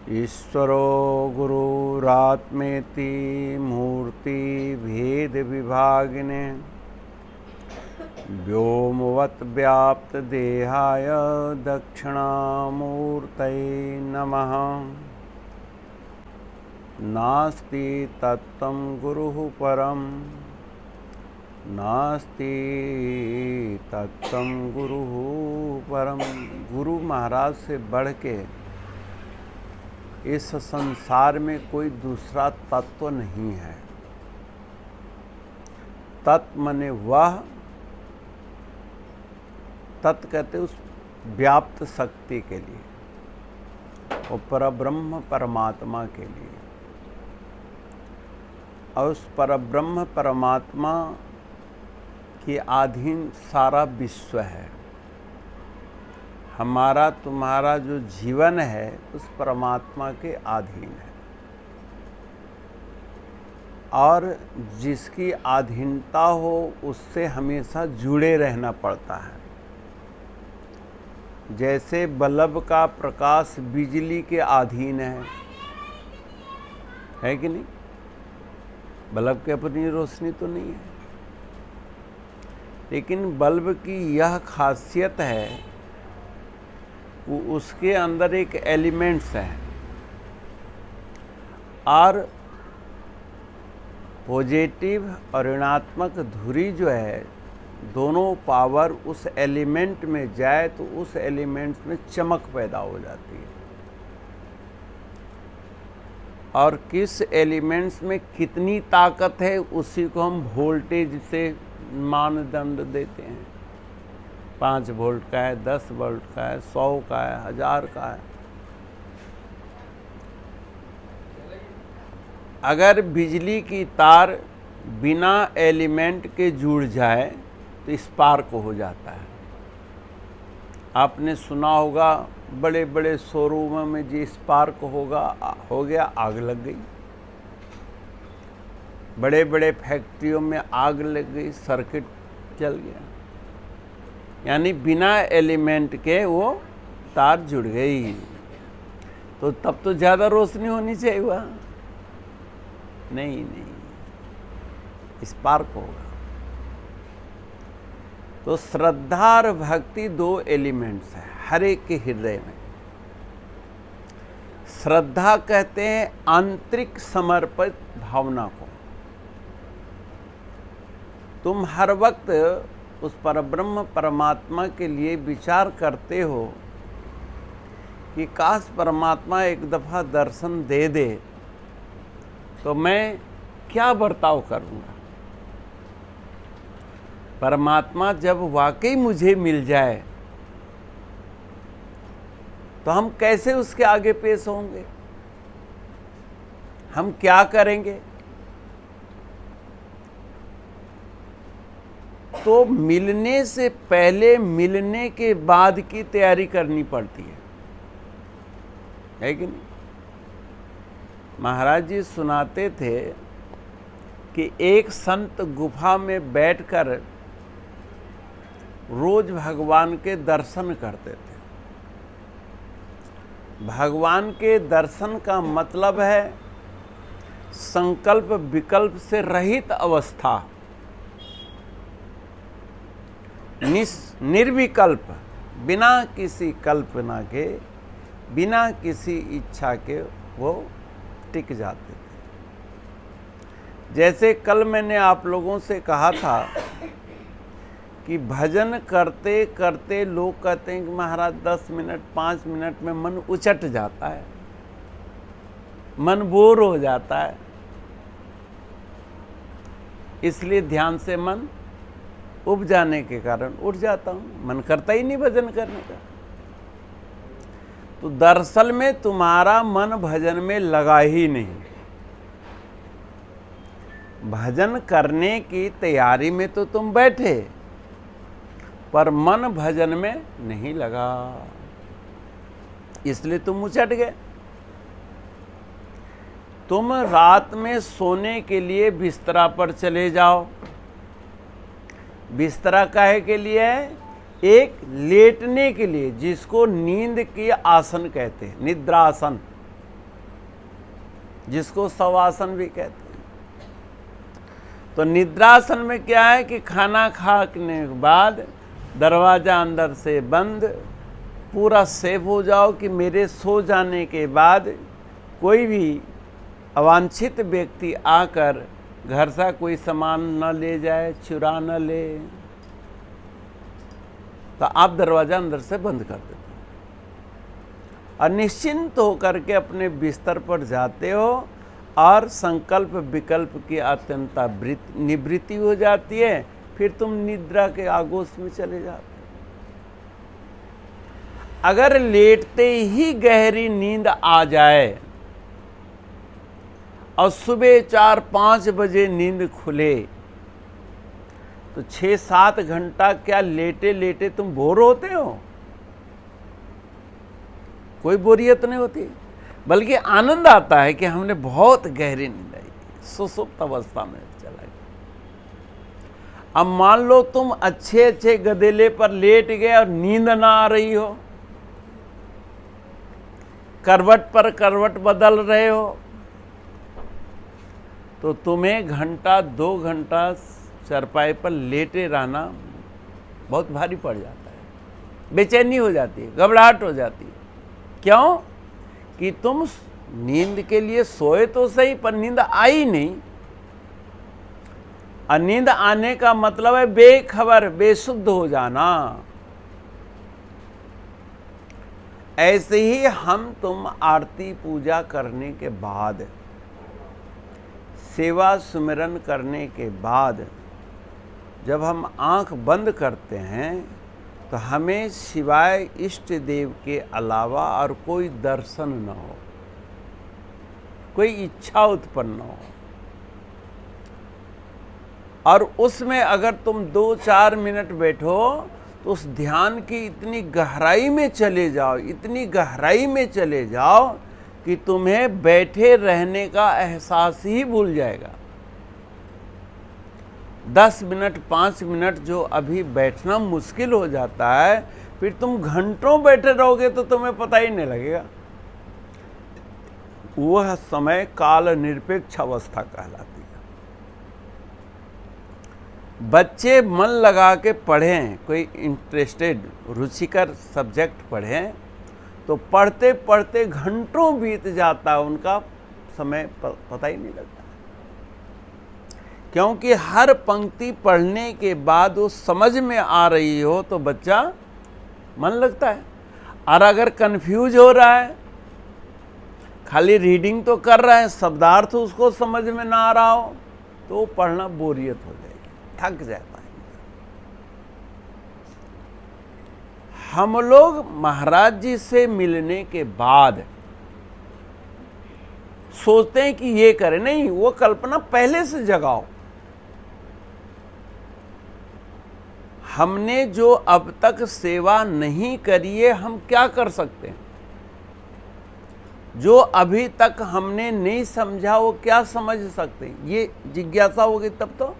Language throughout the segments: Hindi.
ईश्वरो गुरुरात्मेति मूर्ति भेद विभागिने व्योमवत् व्याप्त देहाय दक्षिणामूर्तये नमः। नास्ति तत्त्वं गुरुः परं नास्ति तत्त्वं गुरुः परम। गुरु महाराज से बढ़ के इस संसार में कोई दूसरा तत्व नहीं है। तत्व माने वह, तत् कहते उस व्याप्त शक्ति के लिए और परब्रह्म परमात्मा के लिए। और उस परब्रह्म परमात्मा के अधीन सारा विश्व है। हमारा तुम्हारा जो जीवन है उस परमात्मा के अधीन है और जिसकी अधीनता हो उससे हमेशा जुड़े रहना पड़ता है। जैसे बल्ब का प्रकाश बिजली के अधीन है कि नहीं? बल्ब की अपनी रोशनी तो नहीं है, लेकिन बल्ब की यह खासियत है वो उसके अंदर एक एलिमेंट्स है और पॉजिटिव और ऋणात्मक धुरी जो है दोनों पावर उस एलिमेंट में जाए तो उस एलिमेंट्स में चमक पैदा हो जाती है। और किस एलिमेंट्स में कितनी ताकत है उसी को हम वोल्टेज से मानदंड देते हैं। 5 वोल्ट का है, 10 वोल्ट का है, 100 का है, 1000 का है। अगर बिजली की तार बिना एलिमेंट के जुड़ जाए तो स्पार्क हो जाता है। आपने सुना होगा बड़े बड़े शोरूमों में जो स्पार्क हो गया, आग लग गई। बड़े बड़े फैक्ट्रियों में आग लग गई, सर्किट जल गया। यानी बिना एलिमेंट के वो तार जुड़ गई। तो तब तो ज़्यादा रोशनी होनी चाहिए वहाँ। नहीं, स्पार्क होगा। तो श्रद्धा और भक्ति 2 एलिमेंट्स हैं हर एक के हृदय में। श्रद्धा कहते हैं आंतरिक समर्पित भावना को। तुम हर वक्त उस परब्रह्म परमात्मा के लिए विचार करते हो कि काश परमात्मा एक दफ़ा दर्शन दे दे तो मैं क्या बर्ताव करूँगा। परमात्मा जब वाकई मुझे मिल जाए तो हम कैसे उसके आगे पेश होंगे, हम क्या करेंगे। तो मिलने से पहले मिलने के बाद की तैयारी करनी पड़ती है कि नहीं? महाराज जी सुनाते थे कि एक संत गुफा में बैठकर रोज भगवान के दर्शन करते थे। भगवान के दर्शन का मतलब है संकल्प विकल्प से रहित अवस्था, निर्विकल्प, बिना किसी कल्पना के, बिना किसी इच्छा के वो टिक जाते थे। जैसे कल मैंने आप लोगों से कहा था कि भजन करते करते लोग कहते हैं कि महाराज 10 मिनट 5 मिनट में मन उचट जाता है, मन बोर हो जाता है, इसलिए ध्यान से मन उब जाने के कारण उठ जाता हूँ, मन करता ही नहीं भजन करने का। तो दरअसल में तुम्हारा मन भजन में लगा ही नहीं। भजन करने की तैयारी में तो तुम बैठे पर मन भजन में नहीं लगा, इसलिए तुम उचट गए। तुम रात में सोने के लिए बिस्तरा पर चले जाओ। बिस्तरा काहे के लिए है? एक लेटने के लिए, जिसको नींद के आसन कहते हैं, निद्रासन। जिसको शवासन भी कहते हैं। तो निद्रासन में क्या है कि खाना खाने के बाद दरवाज़ा अंदर से बंद, पूरा सेफ हो जाओ कि मेरे सो जाने के बाद कोई भी अवांछित व्यक्ति आकर घर से कोई सामान न ले जाए, चुरा न ले। तो आप दरवाज़ा अंदर से बंद कर देते हो और निश्चिंत होकर के अपने बिस्तर पर जाते हो और संकल्प विकल्प की अत्यंता निवृत्ति हो जाती है। फिर तुम निद्रा के आगोश में चले जाते हो। अगर लेटते ही गहरी नींद आ जाए और सुबह 4-5 बजे नींद खुले तो 6-7 घंटा क्या लेटे लेटे तुम बोर होते हो? कोई बोरियत नहीं होती, बल्कि आनंद आता है कि हमने बहुत गहरी नींद आई, सुसुप्त अवस्था में चला गया। अब मान लो तुम अच्छे अच्छे गदेले पर लेट गए और नींद ना आ रही हो, करवट पर करवट बदल रहे हो, तो तुम्हें 1-2 घंटा चरपाई पर लेटे रहना बहुत भारी पड़ जाता है, बेचैनी हो जाती है, घबराहट हो जाती है। क्यों? कि तुम नींद के लिए सोए तो सही पर नींद आई नहीं। और नींद आने का मतलब है बेखबर, बेसुध हो जाना। ऐसे ही हम तुम आरती पूजा करने के बाद, सेवा सुमिरन करने के बाद जब हम आंख बंद करते हैं तो हमें सिवाय इष्ट देव के अलावा और कोई दर्शन न हो, कोई इच्छा उत्पन्न न हो। और उसमें अगर तुम 2-4 मिनट बैठो तो उस ध्यान की इतनी गहराई में चले जाओ, इतनी गहराई में चले जाओ कि तुम्हें बैठे रहने का एहसास ही भूल जाएगा। 10 मिनट 5 मिनट जो अभी बैठना मुश्किल हो जाता है, फिर तुम घंटों बैठे रहोगे तो तुम्हें पता ही नहीं लगेगा। वह समय काल निरपेक्ष अवस्था कहलाती है। बच्चे मन लगा के पढ़ें, कोई इंटरेस्टेड रुचिकर सब्जेक्ट पढ़ें तो पढ़ते पढ़ते घंटों बीत जाता है, उनका समय पता ही नहीं लगता। क्योंकि हर पंक्ति पढ़ने के बाद वो समझ में आ रही हो तो बच्चा मन लगता है। और अगर कंफ्यूज हो रहा है, खाली रीडिंग तो कर रहा है, शब्दार्थ उसको समझ में ना आ रहा हो, तो वो पढ़ना बोरियत हो जाएगी, थक जाता है। हम लोग महाराज जी से मिलने के बाद सोचते हैं कि ये करें, नहीं, वो कल्पना पहले से जगाओ। हमने जो अब तक सेवा नहीं करी है, हम क्या कर सकते हैं? जो अभी तक हमने नहीं समझा वो क्या समझ सकते हैं? ये जिज्ञासा होगी तब तो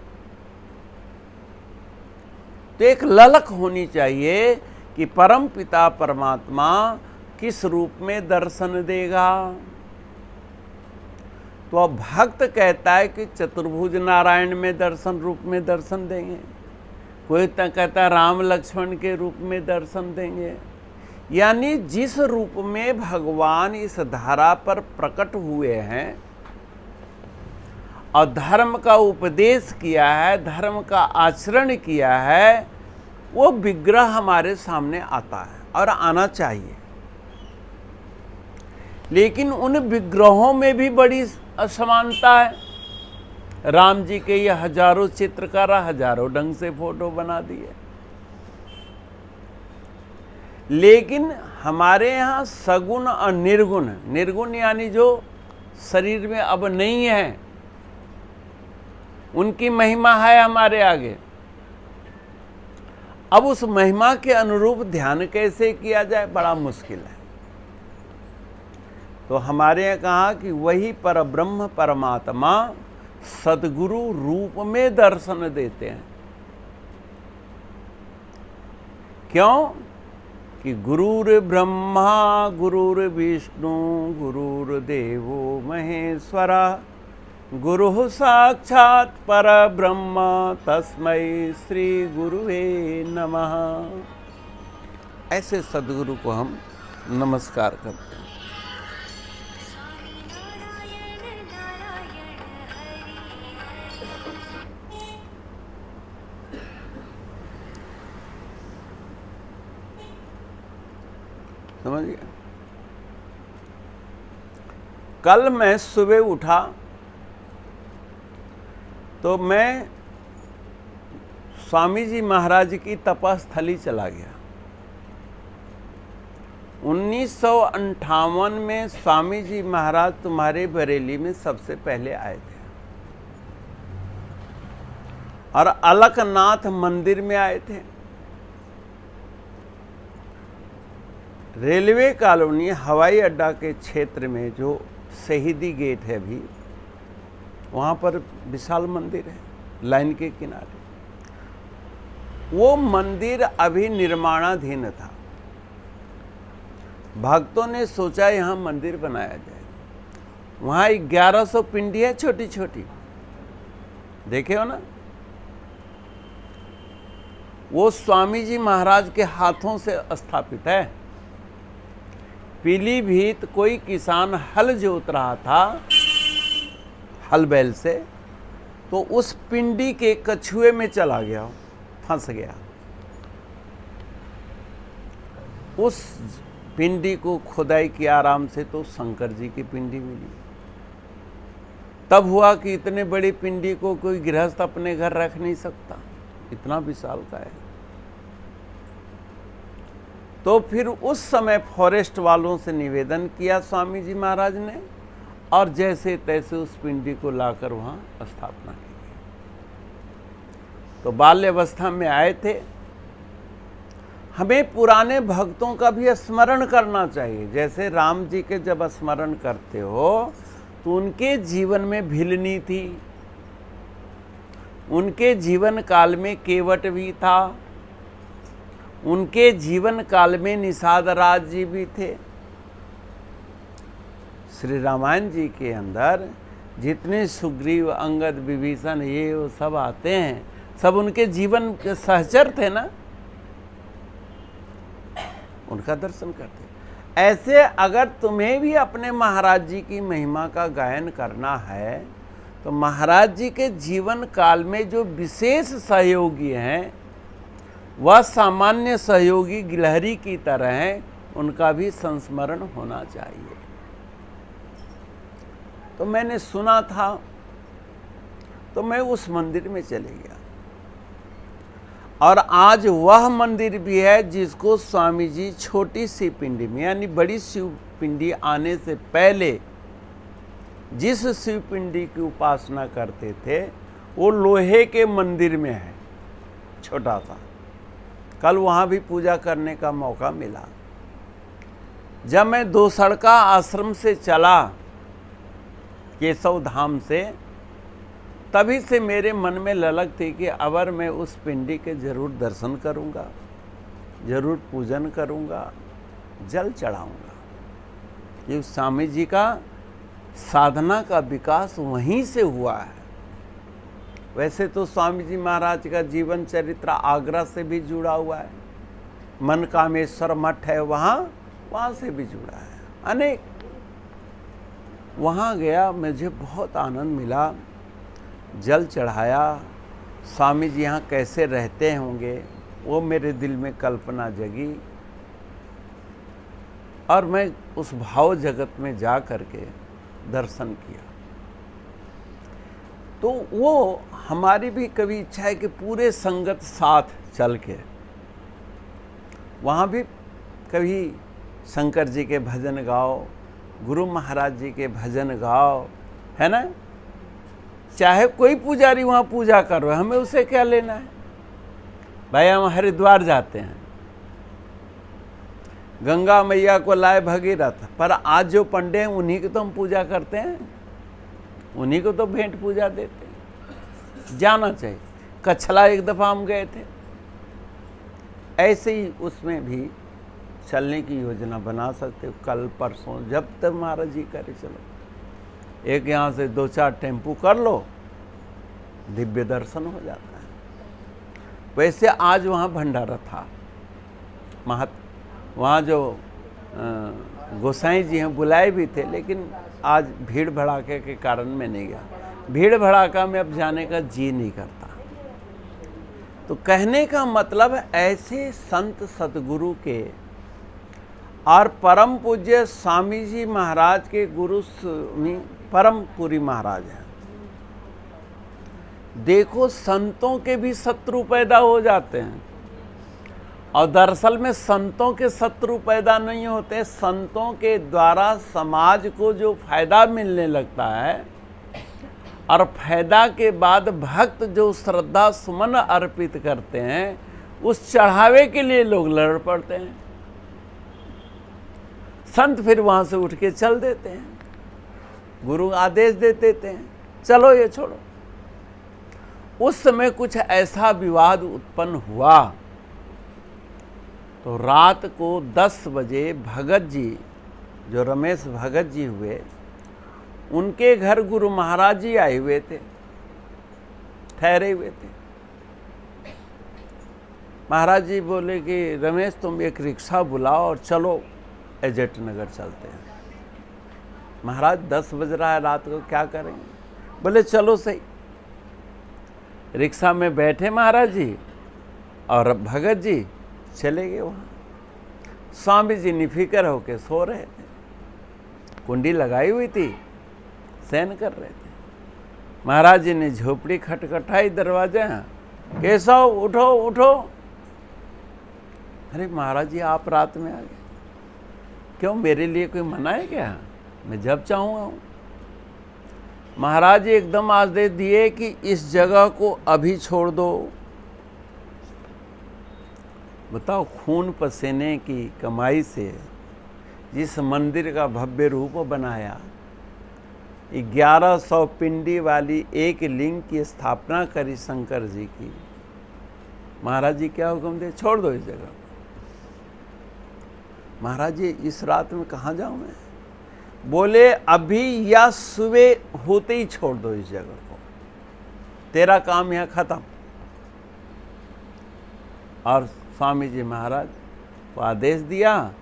एक ललक होनी चाहिए कि परम पिता परमात्मा किस रूप में दर्शन देगा। तो अब भक्त कहता है कि चतुर्भुज नारायण में दर्शन रूप में दर्शन देंगे, कोई तो कहता है राम लक्ष्मण के रूप में दर्शन देंगे। यानी जिस रूप में भगवान इस धरा पर प्रकट हुए हैं और धर्म का उपदेश किया है, धर्म का आचरण किया है, वो विग्रह हमारे सामने आता है और आना चाहिए। लेकिन उन विग्रहों में भी बड़ी असमानता है। राम जी के ये हजारों चित्रकार हजारों ढंग से फोटो बना दिए, लेकिन हमारे यहाँ सगुण और निर्गुण, निर्गुण यानी जो शरीर में अब नहीं है, उनकी महिमा है हमारे आगे। अब उस महिमा के अनुरूप ध्यान कैसे किया जाए, बड़ा मुश्किल है। तो हमारे यहाँ कहा कि वही परब्रह्म परमात्मा सद्गुरु रूप में दर्शन देते हैं। क्यों? कि गुरुर्ब्रह्मा गुरुर्विष्णु गुरुर्देवो महेश्वरा गुरुः साक्षात् परब्रह्म तस्मै श्री गुरुवे नमः। ऐसे सद्गुरु को हम नमस्कार करते हैं। समझिए, कल मैं सुबह उठा तो मैं स्वामी जी महाराज की तपस्थली चला गया। 1958 में स्वामी जी महाराज तुम्हारे बरेली में सबसे पहले आए थे और अलकनाथ मंदिर में आए थे। रेलवे कॉलोनी हवाई अड्डा के क्षेत्र में जो शहीदी गेट है अभी, वहाँ पर विशाल मंदिर है लाइन के किनारे। वो मंदिर अभी निर्माणाधीन था। भक्तों ने सोचा यहाँ मंदिर बनाया जाए। वहाँ 1100 पिंडी है, छोटी छोटी, देखे हो ना। वो स्वामी जी महाराज के हाथों से स्थापित है। पीलीभीत कोई किसान हल जोत रहा था हल बैल से, तो उस पिंडी के कछुए में चला गया, फंस गया। उस पिंडी को खुदाई किया आराम से, तो शंकर जी की पिंडी मिली। तब हुआ कि इतने बड़ी पिंडी को कोई गृहस्थ अपने घर रख नहीं सकता, इतना विशाल का है। तो फिर उस समय फॉरेस्ट वालों से निवेदन किया स्वामी जी महाराज ने, और जैसे तैसे उस पिंडी को लाकर वहाँ स्थापना की गई। तो बाल्यावस्था में आए थे। हमें पुराने भक्तों का भी स्मरण करना चाहिए। जैसे राम जी के जब स्मरण करते हो तो उनके जीवन में भिलनी थी, उनके जीवन काल में केवट भी था, उनके जीवन काल में निषाद राज जी भी थे। श्री रामायण जी के अंदर जितने सुग्रीव अंगद विभीषण ये वो सब आते हैं, सब उनके जीवन के सहचर थे ना, उनका दर्शन करते। ऐसे अगर तुम्हें भी अपने महाराज जी की महिमा का गायन करना है तो महाराज जी के जीवन काल में जो विशेष सहयोगी हैं वह सामान्य सहयोगी गिलहरी की तरह हैं, उनका भी संस्मरण होना चाहिए। तो मैंने सुना था तो मैं उस मंदिर में चले गया, और आज वह मंदिर भी है जिसको स्वामी जी छोटी सी पिंडी में, यानी बड़ी शिव पिंडी आने से पहले जिस शिव पिंडी की उपासना करते थे वो लोहे के मंदिर में है, छोटा सा। कल वहाँ भी पूजा करने का मौका मिला। जब मैं दोसड़का आश्रम से चला केशव धाम से, तभी से मेरे मन में ललक थी कि अगर मैं उस पिंडी के जरूर दर्शन करूँगा, जरूर पूजन करूँगा, जल चढ़ाऊँगा। ये स्वामी जी का साधना का विकास वहीं से हुआ है। वैसे तो स्वामी जी महाराज का जीवन चरित्र आगरा से भी जुड़ा हुआ है, मनकामेश्वर मठ है वहाँ से भी जुड़ा है अनेक। वहाँ गया, मुझे बहुत आनंद मिला, जल चढ़ाया। स्वामी जी यहाँ कैसे रहते होंगे वो मेरे दिल में कल्पना जगी, और मैं उस भाव जगत में जा करके दर्शन किया। तो वो हमारी भी कभी इच्छा है कि पूरे संगत साथ चल के वहाँ भी कभी शंकर जी के भजन गाओ, गुरु महाराज जी के भजन गाओ, है ना। चाहे कोई पुजारी वहाँ पूजा कर रहा है, हमें उसे क्या लेना है भाई। हम हरिद्वार जाते हैं, गंगा मैया को लाए भगीरथ, पर आज जो पंडे हैं उन्हीं की तो हम पूजा करते हैं, उन्हीं को तो भेंट पूजा देते हैं। जाना चाहिए। कछला एक दफ़ा हम गए थे, ऐसे ही उसमें भी चलने की योजना बना सकते हो, कल परसों जब तक महाराज जी करे चलो। एक यहाँ से 2-4 टेम्पू कर लो, दिव्य दर्शन हो जाता है। वैसे आज वहाँ भंडारा था, वहाँ जो गोसाई जी हैं बुलाए भी थे, लेकिन आज भीड़ भड़ाके के कारण मैं नहीं गया। भीड़ भड़ाका में अब जाने का जी नहीं करता। तो कहने का मतलब ऐसे संत सतगुरु के और परम पूज्य स्वामी जी महाराज के गुरु परम पुरी महाराज हैं। देखो संतों के भी शत्रु पैदा हो जाते हैं, और दरअसल में संतों के शत्रु पैदा नहीं होते। संतों के द्वारा समाज को जो फायदा मिलने लगता है, और फायदा के बाद भक्त जो श्रद्धा सुमन अर्पित करते हैं, उस चढ़ावे के लिए लोग लड़ पड़ते हैं। संत फिर वहां से उठ के चल देते हैं, गुरु आदेश दे देते हैं, चलो ये छोड़ो। उस समय कुछ ऐसा विवाद उत्पन्न हुआ, तो रात को 10 बजे भगत जी, जो रमेश भगत जी हुए, उनके घर गुरु महाराज जी आए हुए थे, ठहरे हुए थे। महाराज जी बोले कि रमेश तुम एक रिक्शा बुलाओ और चलो एजेट नगर चलते हैं। महाराज 10 बज रहा है रात को, क्या करेंगे? बोले चलो सही। रिक्शा में बैठे महाराज जी और भगत जी चले गए वहाँ। स्वामी जी निफिकर होके सो रहे थे, कुंडी लगाई हुई थी, शयन कर रहे थे। महाराज जी ने झोपड़ी खटखटाई दरवाजे, केशव उठो उठो। अरे महाराज जी आप रात में आ गए, क्यों मेरे लिए कोई मना है क्या? मैं जब चाहूँगा हूँ। महाराज जी एकदम आदेश दिए कि इस जगह को अभी छोड़ दो। बताओ, खून पसीने की कमाई से जिस मंदिर का भव्य रूप बनाया, 1100 पिंडी वाली एक लिंग की स्थापना करी शंकर जी की, महाराज जी क्या हुक्म दे? छोड़ दो इस जगह को। महाराज जी इस रात में कहाँ जाऊँ मैं? बोले अभी या सुबह होते ही छोड़ दो इस जगह को, तेरा काम यहाँ खत्म। और स्वामी जी महाराज को आदेश दिया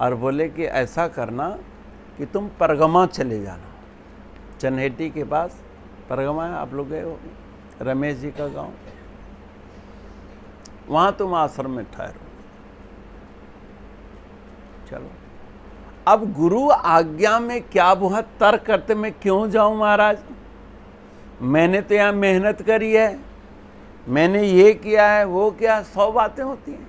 और बोले कि ऐसा करना कि तुम परगमा चले जाना। चन्हेटी के पास परगमा है, आप लोग गए हो, रमेश जी का गांव, वहाँ तुम आश्रम में ठहरो। चलो, अब गुरु आज्ञा में क्या बहुत तर्क करते, मैं क्यों जाऊं महाराज? मैंने तो यहाँ मेहनत करी है, मैंने ये किया है, वो किया, 100 बातें होती हैं।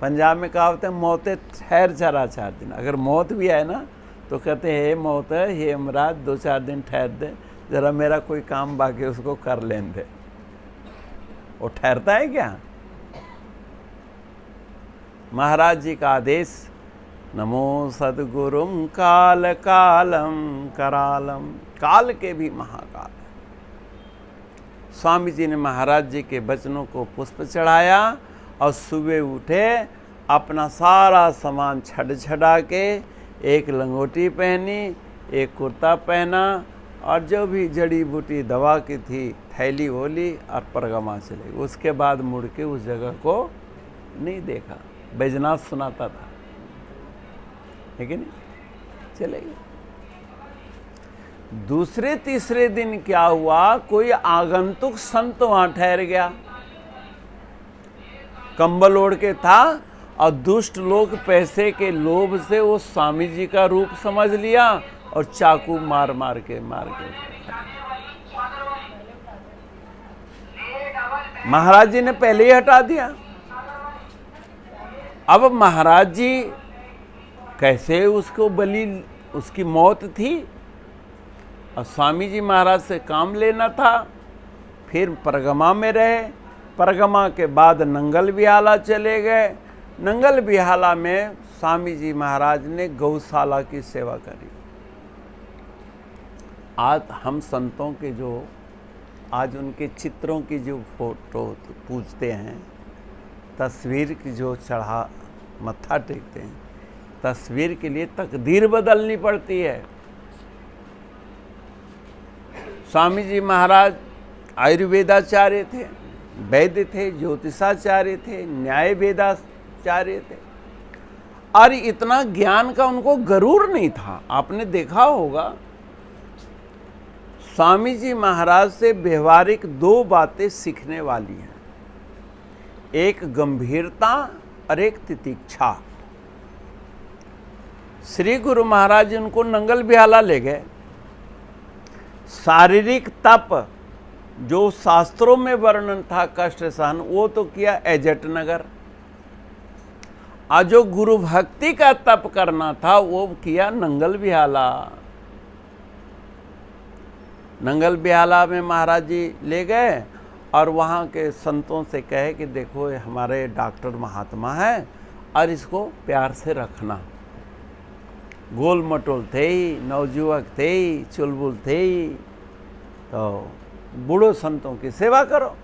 पंजाब में कहावत है, मौतें ठहर जरा 4 दिन। अगर मौत भी है ना तो कहते हैं हे मौत है, हे अमराज 2-4 दिन ठहर दे, जरा मेरा कोई काम बाकी उसको कर लेने दे। वो ठहरता है क्या? महाराज जी का आदेश, नमो सद्गुरुम काल कालम करालम, काल के भी महाकाल। स्वामी जी ने महाराज जी के वचनों को पुष्प चढ़ाया और सुबह उठे, अपना सारा सामान छड़ा के, एक लंगोटी पहनी, एक कुर्ता पहना, और जो भी जड़ी बूटी दवा की थी थैली वो ली और परगमा चले। उसके बाद मुड़ के उस जगह को नहीं देखा। बैजनाथ सुनाता था, है कि नहीं? चले गए। दूसरे तीसरे दिन क्या हुआ, कोई आगंतुक संत वहां ठहर गया, कंबल ओढ़ के था, और दुष्ट लोग पैसे के लोभ से वो स्वामी जी का रूप समझ लिया और चाकू मार के महाराज जी ने पहले ही हटा दिया। अब महाराज जी कैसे उसको बलि, उसकी मौत थी और स्वामी जी महाराज से काम लेना था। फिर परगमा में रहे, परगमा के बाद नंगल बिहाला चले गए। नंगल बिहाला में स्वामी जी महाराज ने गौशाला की सेवा करी। आज हम संतों के जो आज उनके चित्रों की जो फोटो पूछते हैं, तस्वीर की जो मत्था टेकते हैं। तस्वीर के लिए तकदीर बदलनी पड़ती है। स्वामी जी महाराज आयुर्वेदाचार्य थे, वैद्य थे, ज्योतिषाचार्य थे, न्याय वेदाचार्य थे, और इतना ज्ञान का उनको गरूर नहीं था। आपने देखा होगा स्वामी जी महाराज से व्यवहारिक दो बातें सीखने वाली हैं, एक गंभीरता और एक तितिक्षा। श्री गुरु महाराज जी उनको नंगल बिहाला ले गए। शारीरिक तप जो शास्त्रों में वर्णन था कष्ट सहन, वो तो किया एजट नगर, और जो गुरु भक्ति का तप करना था वो किया नंगल बिहाला। नंगल बिहाला में महाराज जी ले गए और वहाँ के संतों से कहे कि देखो ये हमारे डॉक्टर महात्मा है और इसको प्यार से रखना। गोल मटोल थे ही, नवजुवक थे ही, चुलबुल थे ही, तो बूढ़ों संतों की सेवा करो।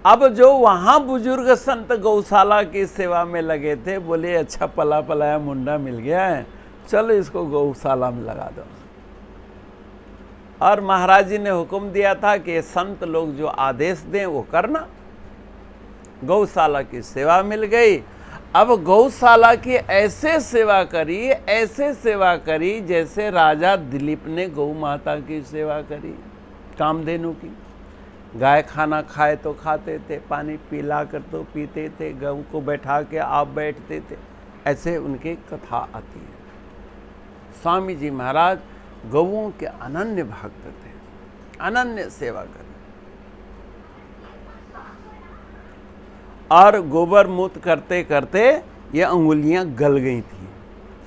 अब जो वहाँ बुजुर्ग संत गौशाला की सेवा में लगे थे, बोले अच्छा पला पलाया मुंडा मिल गया है, चलो इसको गौशाला में लगा दो। और महाराज जी ने हुक्म दिया था कि संत लोग जो आदेश दें वो करना। गौशाला की सेवा मिल गई। अब गौशाला की ऐसे सेवा करी जैसे राजा दिलीप ने गौ माता की सेवा करी, कामधेनु की। गाय खाना खाए तो खाते थे, पानी पिला कर तो पीते थे, गौ को बैठा के आप बैठते थे, ऐसे उनकी कथा आती है। स्वामी जी महाराज गौओं के अनन्य भक्त थे, अनन्य सेवा करते, और गोबर मूत्र करते करते ये अंगुलियां गल गई थी।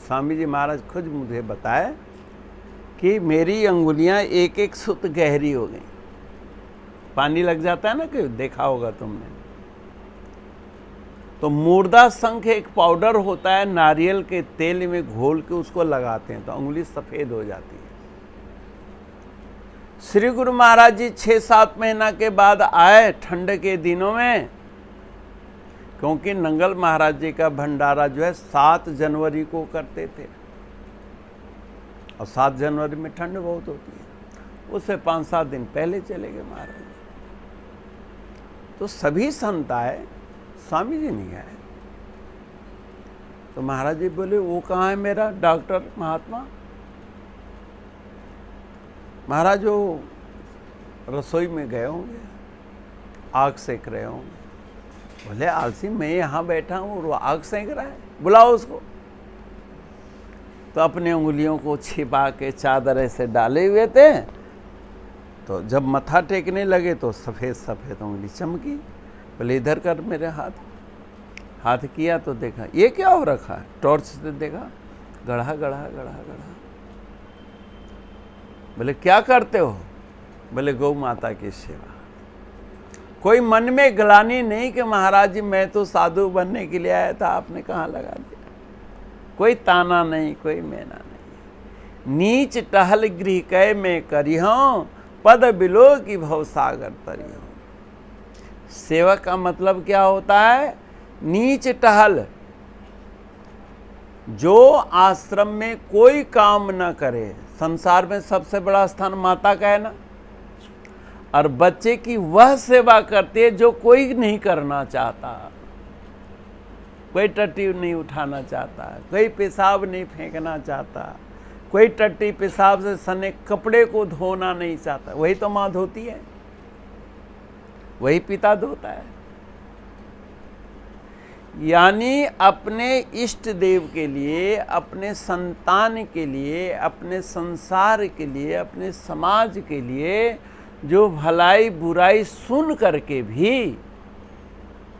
स्वामी जी महाराज खुद मुझे बताए कि मेरी अंगुलियां एक एक सुत गहरी हो गई। पानी लग जाता है ना, कि देखा होगा तुमने, तो मुर्दा शंख एक पाउडर होता है, नारियल के तेल में घोल के उसको लगाते हैं तो अंगुली सफेद हो जाती है। श्री गुरु महाराज जी 6-7 महीना के बाद आए ठंड के दिनों में, क्योंकि नंगल महाराज जी का भंडारा जो है 7 जनवरी को करते थे, और 7 जनवरी में ठंड बहुत होती है, उससे 5-7 दिन पहले चले गए महाराज। तो सभी संत आए, स्वामी जी नहीं आए। तो महाराज जी बोले वो कहाँ है मेरा डॉक्टर महात्मा? महाराज वो रसोई में गए होंगे, आग सेक रहे होंगे। बोले आलसी, मैं यहाँ बैठा हूँ और वो आग सेक रहा है, बुलाओ उसको। तो अपने उंगलियों को छिपा के चादर ऐसे डाले हुए थे, तो जब मत्था टेकने लगे तो सफ़ेद सफ़ेद उंगली चमकी। बोले इधर कर मेरे हाथ किया तो देखा ये क्या हो रखा है, टॉर्च से देखा, गढ़ा गढ़ा गढ़ा गढ़ा। बोले क्या करते हो? बोले गौ माता की सेवा। कोई मन में ग्लानि नहीं कि महाराज जी मैं तो साधु बनने के लिए आया था, आपने कहाँ लगा दिया। कोई ताना नहीं, कोई मेना नहीं। नीच टहल गृह कै में करिहूँ, पद बिलो की भवसागर तरिहूँ। सेवा का मतलब क्या होता है? नीच टहल, जो आश्रम में कोई काम न करे। संसार में सबसे बड़ा स्थान माता का है ना, और बच्चे की वह सेवा करते हैं जो कोई नहीं करना चाहता। कोई टट्टी नहीं उठाना चाहता, कोई पेशाब नहीं फेंकना चाहता, कोई टट्टी पेशाब से सने कपड़े को धोना नहीं चाहता। वही तो माँ धोती है, वही पिता धोता है। यानी अपने इष्ट देव के लिए, अपने संतान के लिए, अपने संसार के लिए, अपने समाज के लिए जो भलाई बुराई सुन करके भी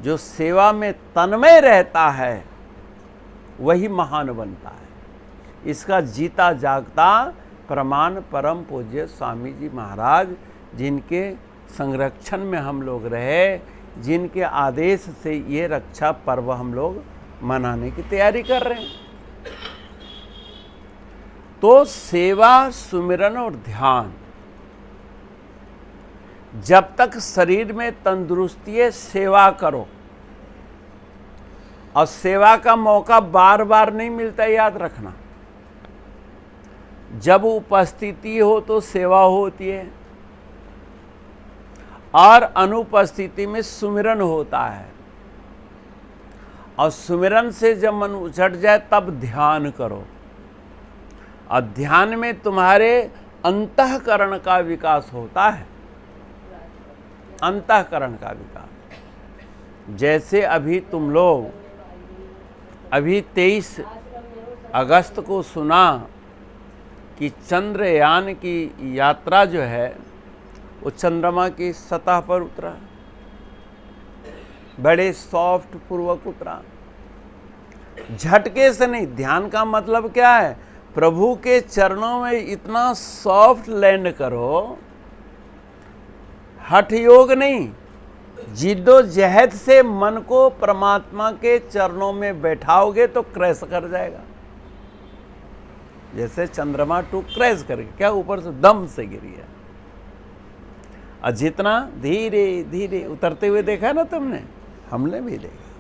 जो सेवा में तन्मय रहता है वही महान बनता है। इसका जीता जागता प्रमाण परम पूज्य स्वामी जी महाराज, जिनके संरक्षण में हम लोग रहे, जिनके आदेश से ये रक्षा पर्व हम लोग मनाने की तैयारी कर रहे हैं। तो सेवा, सुमिरन और ध्यान, जब तक शरीर में तंदुरुस्ती है सेवा करो। और सेवा का मौका बार बार नहीं मिलता, याद रखना। जब उपस्थिति हो तो सेवा होती है, और अनुपस्थिति में सुमिरन होता है। और सुमिरन से जब मन उछट जाए तब ध्यान करो, और ध्यान में तुम्हारे अंतःकरण का विकास होता है, अंतःकरण का विकास। जैसे अभी तुम लोग अभी 23 अगस्त को सुना कि चंद्रयान की यात्रा जो है वो चंद्रमा की सतह पर उतरा, बड़े सॉफ्ट पूर्वक उतरा, झटके से नहीं। ध्यान का मतलब क्या है? प्रभु के चरणों में इतना सॉफ्ट लैंड करो, हठ योग नहीं, जिद्दोजहद से मन को परमात्मा के चरणों में बैठाओगे तो क्रैश कर जाएगा। जैसे चंद्रमा टू क्रैश करके क्या ऊपर से दम से गिरी है, और जितना धीरे धीरे उतरते हुए देखा ना तुमने, हमने भी देखा।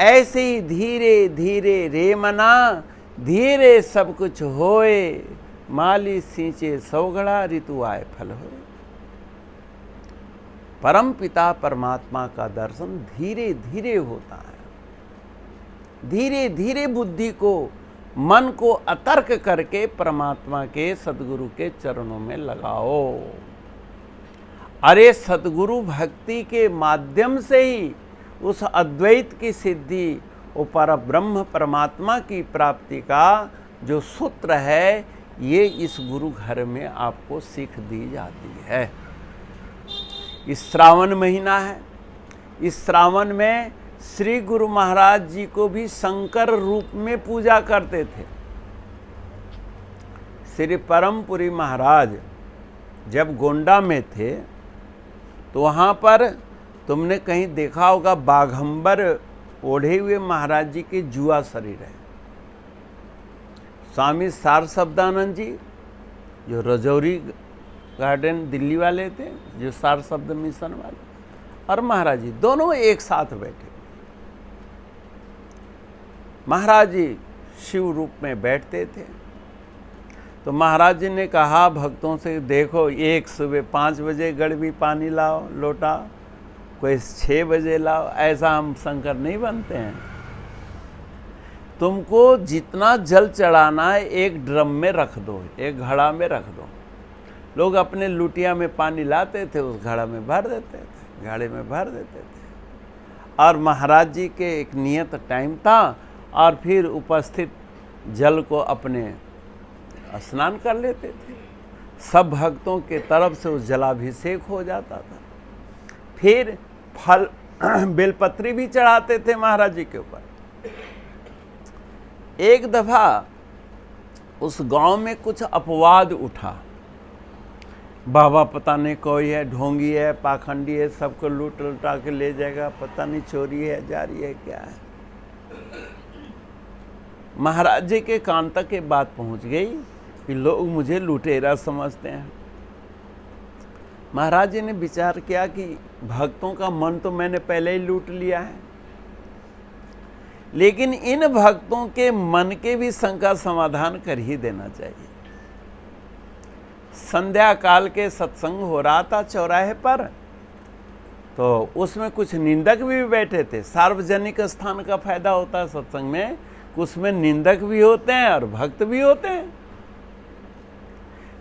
ऐसे ही धीरे धीरे रे मना, धीरे सब कुछ होए, माली सींचे सौगड़ा, ऋतु आए फल होए। परम पिता परमात्मा का दर्शन धीरे धीरे होता है। धीरे धीरे बुद्धि को, मन को अतर्क करके परमात्मा के सद्गुरु के चरणों में लगाओ। अरे सद्गुरु भक्ति के माध्यम से ही उस अद्वैत की सिद्धि, वो पर ब्रह्म परमात्मा की प्राप्ति का जो सूत्र है, ये इस गुरु घर में आपको सीख दी जाती है। इस श्रावण महीना है, इस श्रावण में श्री गुरु महाराज जी को भी शंकर रूप में पूजा करते थे। श्री परमपुरी महाराज जब गोंडा में थे तो वहाँ पर तुमने कहीं देखा होगा, बाघंबर ओढ़े हुए महाराज जी के जुआ शरीर है। स्वामी सार शब्दानंद जी जो रजौरी गार्डन दिल्ली वाले थे, जो सार शब्द मिशन वाले, और महाराज जी दोनों एक साथ बैठे। महाराज जी शिव रूप में बैठते थे। तो महाराज जी ने कहा भक्तों से, देखो, एक सुबह 5 बजे गड़बी पानी लाओ लोटा, कोई 6 बजे लाओ, ऐसा हम शंकर नहीं बनते हैं। तुमको जितना जल चढ़ाना है एक ड्रम में रख दो, एक घड़ा में रख दो। लोग अपने लुटिया में पानी लाते थे, उस घड़ा में भर देते थे, घड़े में भर देते थे। और महाराज जी के एक नियत टाइम था, और फिर उपस्थित जल को अपने स्नान कर लेते थे। सब भक्तों के तरफ से उस जलाभिषेक हो जाता था। फिर फल बेलपत्री भी चढ़ाते थे महाराज जी के ऊपर। एक दफा उस गांव में कुछ अपवाद उठा, बाबा पता नहीं कोई है, ढोंगी है, पाखंडी है, सबको लूट लुटा के ले जाएगा, पता नहीं चोरी है, जारी है, क्या है। महाराज जी के कान तक ये बात पहुंच गई कि लोग मुझे लुटेरा समझते हैं। महाराज जी ने विचार किया कि भक्तों का मन तो मैंने पहले ही लूट लिया है, लेकिन इन भक्तों के मन के भी शंका समाधान कर ही देना चाहिए। संध्या काल के सत्संग हो रहा था चौराहे पर, तो उसमें कुछ निंदक भी बैठे थे। सार्वजनिक स्थान का फायदा होता है सत्संग में, उसमें निंदक भी होते हैं और भक्त भी होते हैं।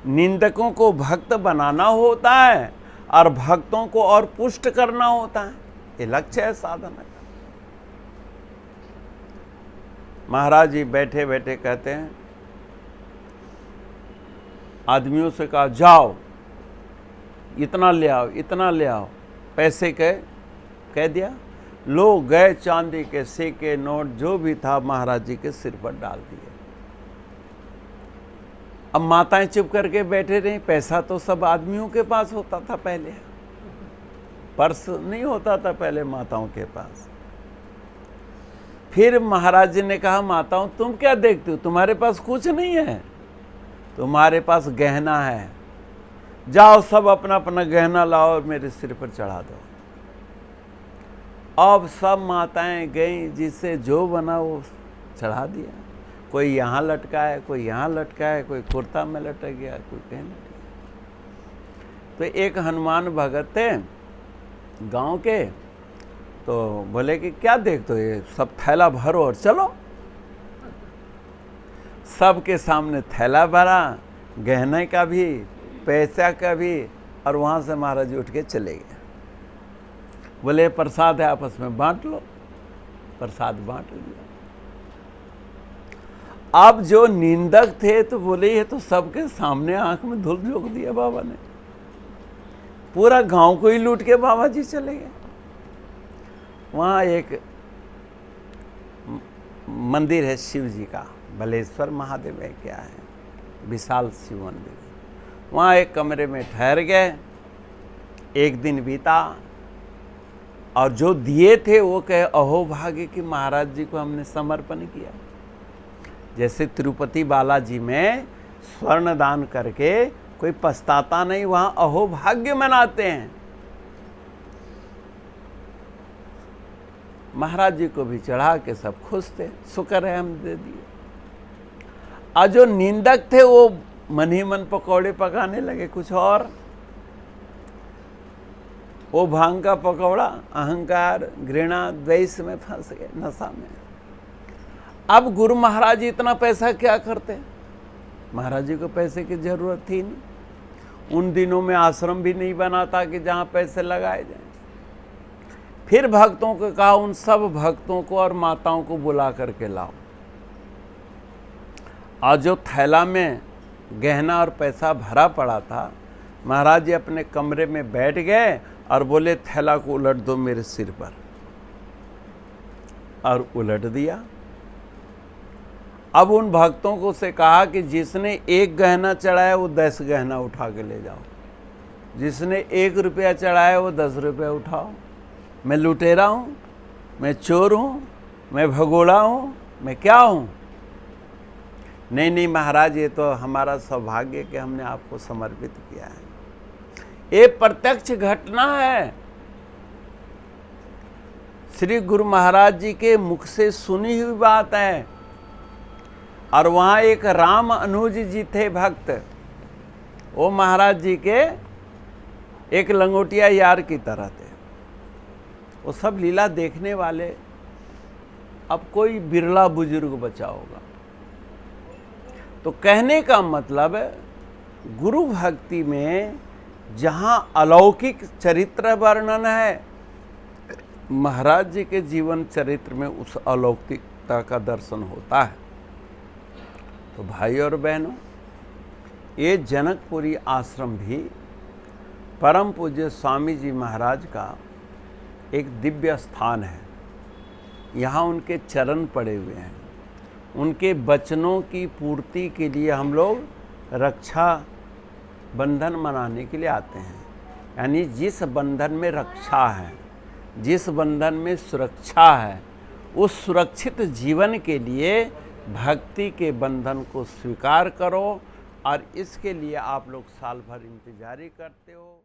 निंदकों को भक्त बनाना होता है और भक्तों को और पुष्ट करना होता है, ये लक्ष्य है साधना का। महाराज जी बैठे बैठे कहते हैं, आदमियों से कहा जाओ इतना ले आओ, इतना ले आओ, पैसे कह दिया। लोग गए, चांदी के सिक्के नोट जो भी था महाराज जी के सिर पर डाल दिए। अब माताएं चुप करके बैठे रही। पैसा तो सब आदमियों के पास होता था पहले, पर्स नहीं होता था पहले माताओं के पास। फिर महाराज जी ने कहा, माताओं तुम क्या देखते हो, तुम्हारे पास कुछ नहीं है, तुम्हारे पास गहना है, जाओ सब अपना अपना गहना लाओ और मेरे सिर पर चढ़ा दो। अब सब माताएं गई, जिससे जो बना वो चढ़ा दिया। कोई यहाँ लटका है, कोई यहाँ लटका है, कोई कुर्ता में लटक गया, कोई कहीं लटक गया। तो एक हनुमान भगत थे गांव के, तो बोले कि क्या देखते हो, ये सब थैला भरो और चलो। सबके सामने थैला भरा, गहने का भी, पैसा का भी, और वहाँ से महाराज जी उठ के चले गए। बोले प्रसाद है, आपस में बांट लो। प्रसाद बांट लिया। अब जो निंदक थे तो बोले ये तो सबके सामने आंख में धूल झोंक दिया बाबा ने, पूरा गांव को ही लूट के बाबा जी चले गए। वहाँ एक मंदिर है शिव जी का, बलेश्वर महादेव है क्या है, विशाल शिव मंदिर। वहाँ एक कमरे में ठहर गए। एक दिन बीता और जो दिए थे वो कहे अहो भाग्य कि महाराज जी को हमने समर्पण किया। जैसे तिरुपति बालाजी में स्वर्ण दान करके कोई पछताता नहीं, वहाँ अहो भाग्य मनाते हैं। महाराज जी को भी चढ़ा के सब खुश थे, शुक्र है हम दे दिए। और जो निंदक थे वो मन ही मन पकौड़े पकाने लगे कुछ और। वो भांग का पकौड़ा अहंकार, घृणा, द्वेष में फंस गए, नशा में। अब गुरु महाराज जी इतना पैसा क्या करते? महाराज जी को पैसे की जरूरत थी नहीं। उन दिनों में आश्रम भी नहीं बना था कि जहाँ पैसे लगाए जाएं। फिर भक्तों को कहा उन सब भक्तों को और माताओं को बुला करके लाओ। और जो थैला में गहना और पैसा भरा पड़ा था, महाराज जी अपने कमरे में बैठ गए और बोले थैला को उलट दो मेरे सिर पर। और उलट दिया। अब उन भक्तों को से कहा कि जिसने एक गहना चढ़ाया वो 10 गहना उठा के ले जाओ, जिसने 1 रुपया चढ़ाया वो 10 रुपये उठाओ। मैं लुटेरा हूँ, मैं चोर हूँ, मैं भगोड़ा हूँ, मैं क्या हूँ? नहीं नहीं महाराज, ये तो हमारा सौभाग्य कि हमने आपको समर्पित किया है। ये प्रत्यक्ष घटना है, श्री गुरु महाराज जी के मुख से सुनी हुई बात है। और वहाँ एक राम अनुज जी थे भक्त, वो महाराज जी के एक लंगोटिया यार की तरह थे। वो सब लीला देखने वाले, अब कोई बिरला बुजुर्ग बचा होगा। तो कहने का मतलब गुरु भक्ति में जहाँ अलौकिक चरित्र वर्णन है, महाराज जी के जीवन चरित्र में उस अलौकिकता का दर्शन होता है। तो भाई और बहनों, ये जनकपुरी आश्रम भी परम पूज्य स्वामी जी महाराज का एक दिव्य स्थान है। यहाँ उनके चरण पड़े हुए हैं। उनके वचनों की पूर्ति के लिए हम लोग रक्षा बंधन मनाने के लिए आते हैं। यानी जिस बंधन में रक्षा है, जिस बंधन में सुरक्षा है, उस सुरक्षित जीवन के लिए भक्ति के बंधन को स्वीकार करो। और इसके लिए आप लोग साल भर इंतजारी करते हो।